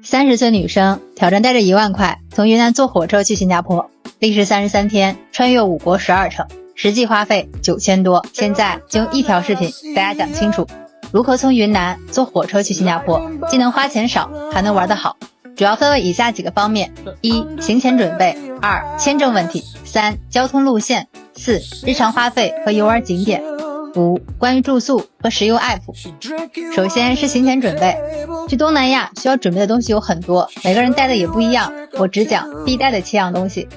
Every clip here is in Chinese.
30岁女生挑战带着1万块从云南坐火车去新加坡，历时33天，穿越5国12城，实际花费9000多。现在就用一条视频大家讲清楚如何从云南坐火车去新加坡，既能花钱少还能玩得好。主要分为以下几个方面： 1. 行前准备， 2. 签证问题， 3. 交通路线， 4. 日常花费和游玩景点， 5. 关于住宿和石油 app。 首先是行前准备。去东南亚需要准备的东西有很多，每个人带的也不一样，我只讲必带的7样东西。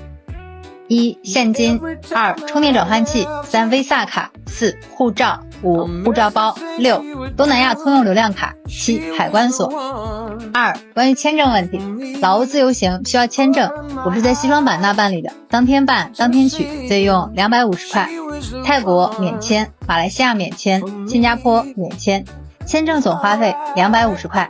1. 现金， 2. 充电转换器， 3. Visa 卡， 4. 护照， 5. 护照包， 6. 东南亚通用流量卡， 7. 海关所。2. 关于签证问题，老挝自由行需要签证，我是在西双版纳办理的，当天办当天取，费用250块。泰国免签，马来西亚免签，新加坡免签，签证总花费250块。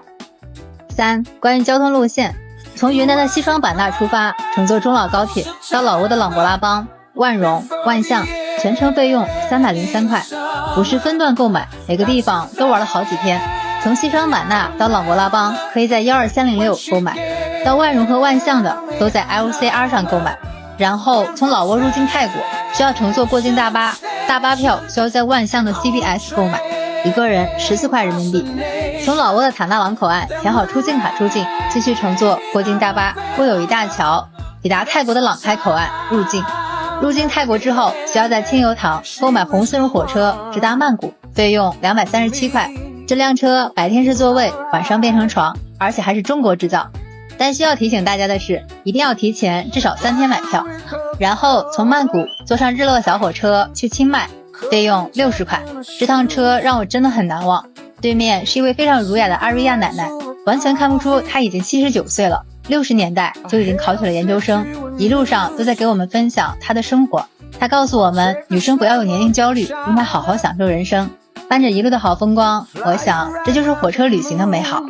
3. 关于交通路线，从云南的西双版纳出发，乘坐中老高铁到老挝的琅勃拉邦、万荣、万象，全程费用303块。不是分段购买，每个地方都玩了好几天。从西双版纳到琅勃拉邦可以在12306购买，到万荣和万象的都在 LCR 上购买。然后从老挝入境泰国需要乘坐过境大巴，大巴票需要在万象的 CBS 购买，一个人14块人民币。从老挝的坦纳郎口岸填好出境卡出境，继续乘坐过境大巴过友谊大桥，抵达泰国的朗开口岸入境。入境泰国之后，需要在清油塘购买红丝绒火车直达曼谷，费用237块。这辆车白天是座位，晚上变成床，而且还是中国制造。但需要提醒大家的是，一定要提前至少3天买票。然后从曼谷坐上日落小火车去清迈，费用60块。这趟车让我真的很难忘，对面是一位非常儒雅的阿瑞亚奶奶，完全看不出她已经79岁了，60年代就已经考取了研究生，一路上都在给我们分享她的生活。她告诉我们，女生不要有年龄焦虑，应该好好享受人生。伴着一路的好风光，我想这就是火车旅行的美好。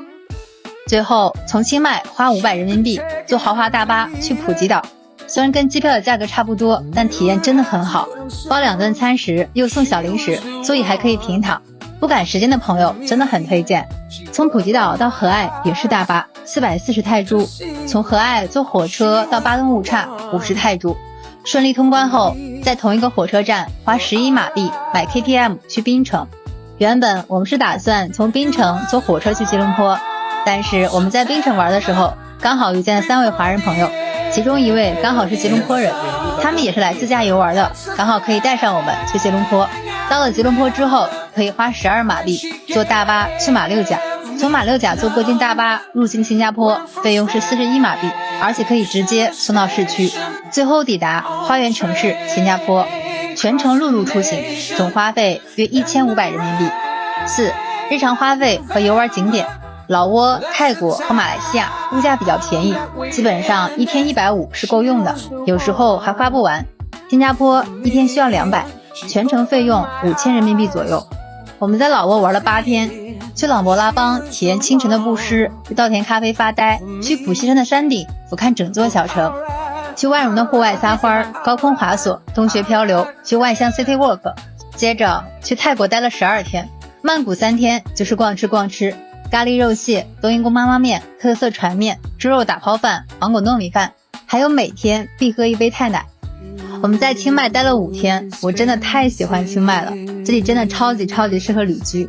最后从清迈花500人民币坐豪华大巴去普吉岛，虽然跟机票的价格差不多，但体验真的很好，包2顿餐食又送小零食，座椅还可以平躺，不赶时间的朋友真的很推荐。从普吉岛到和爱也是大巴440泰铢，从和爱坐火车到巴东五岔50泰铢。顺利通关后，在同一个火车站花11马币买 KTM 去槟城。原本我们是打算从槟城坐火车去吉隆坡，但是我们在槟城玩的时候刚好遇见了3位华人朋友，其中一位刚好是吉隆坡人，他们也是来自驾游玩的，刚好可以带上我们去吉隆坡。到了吉隆坡之后，可以花12马币坐大巴去马六甲，从马六甲坐过境大巴入境新加坡，费用是41马币，而且可以直接送到市区，最后抵达花园城市新加坡。全程陆路出行，总花费约1500人民币。4. 日常花费和游玩景点，老挝、泰国和马来西亚物价比较便宜，基本上1天150是够用的，有时候还花不完。新加坡1天需要200，全程费用5000人民币左右。我们在老挝玩了8天，去琅勃拉邦体验清晨的布施，去稻田咖啡发呆，去普西山的山顶俯瞰整座小城，去万荣的户外撒花、高空滑索、洞穴漂流，去万象 City Walk， 接着去泰国待了12天，曼谷3天就是逛吃，咖喱肉蟹、冬阴功妈妈面、特色船面、猪肉打抛饭、芒果糯米饭，还有每天必喝1杯泰奶。我们在清迈待了5天，我真的太喜欢清迈了，这里真的超级适合旅居。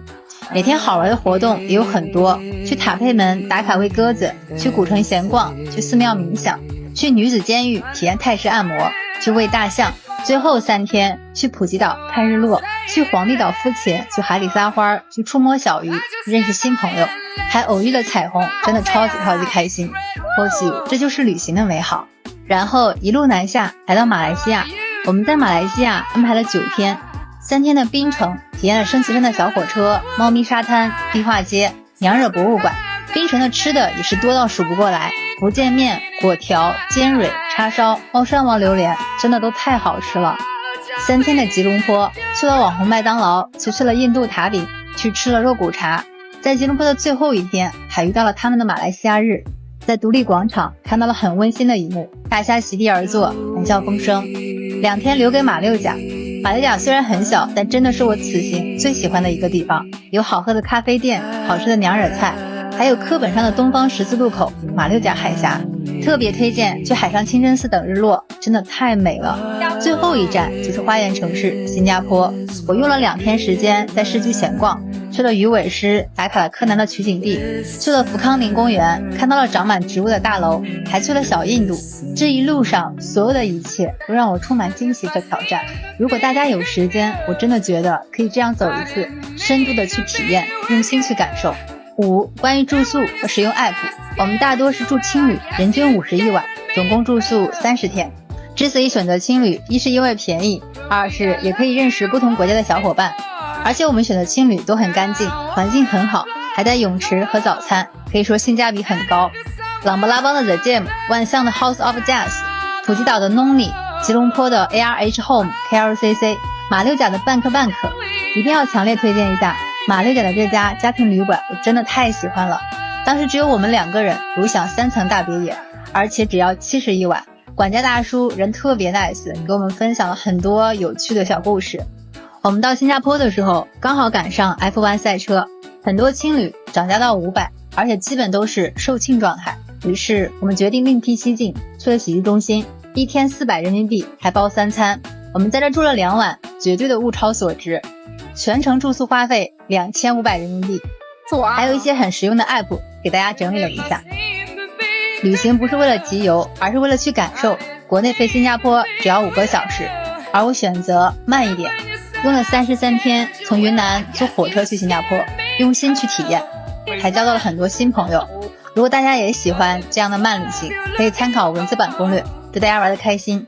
每天好玩的活动也有很多，去塔佩门打卡喂鸽子，去古城闲逛，去寺庙冥想，去女子监狱体验泰式按摩，去喂大象，最后3天去普吉岛看日落，去皇帝岛肤潜，去海里撒花，去触摸小鱼，认识新朋友，还偶遇了彩虹，真的超级开心。或许这就是旅行的美好。然后一路南下来到马来西亚，我们在马来西亚安排了9天，3天的槟城体验了升旗山的小火车、猫咪沙滩、壁画街、娘惹博物馆。槟城的吃的也是多到数不过来，福建面、粿条、尖蕊、叉烧、猫山王榴莲真的都太好吃了。3天的吉隆坡，去了网红麦当劳，去吃了印度塔饼，去吃了肉骨茶。在吉隆坡的最后一天还遇到了他们的马来西亚日，在独立广场看到了很温馨的一幕，大虾席地而坐，谈笑风生。2天留给马六甲，马六甲虽然很小，但真的是我此行最喜欢的一个地方，有好喝的咖啡店，好吃的娘惹菜，还有课本上的东方十字路口、马六甲海峡，特别推荐去海上清真寺等日落，真的太美了。最后一站就是花园城市新加坡，我用了2天时间在市区闲逛，去了鱼尾狮，打卡了柯南的取景地，去了福康宁公园，看到了长满植物的大楼，还去了小印度。这一路上所有的一切都让我充满惊喜和挑战。如果大家有时间，我真的觉得可以这样走一次，深度的去体验，用心去感受。5. 关于住宿和使用 app， 我们大多是住青旅，人均50一晚，总共住宿30天。之所以选择青旅，一是因为便宜，2是也可以认识不同国家的小伙伴，而且我们选的青旅都很干净，环境很好，还带泳池和早餐，可以说性价比很高。琅勃拉邦的 The Gym， 万象的 House of Jazz， 普吉岛的 Noni， 吉隆坡的 ARH Home KLCC， 马六甲的半克，一定要强烈推荐一下马六甲的这家家庭旅馆，我真的太喜欢了。当时只有我们2个人，独享3层大别野，而且只要70一晚。管家大叔人特别 nice， 给我们分享了很多有趣的小故事。我们到新加坡的时候刚好赶上 F1 赛车，很多青旅涨价到500，而且基本都是售罄状态。于是我们决定另辟蹊径，去了洗浴中心，1天400人民币还包3餐。我们在这住了2晚，绝对的物超所值，全程住宿花费2500人民币。还有一些很实用的 app 给大家整理了一下。旅行不是为了集邮，而是为了去感受。国内飞新加坡只要5个小时，而我选择慢一点，用了33天，从云南坐火车去新加坡，用心去体验，还交到了很多新朋友。如果大家也喜欢这样的慢旅行，可以参考文字版攻略，祝大家玩得开心。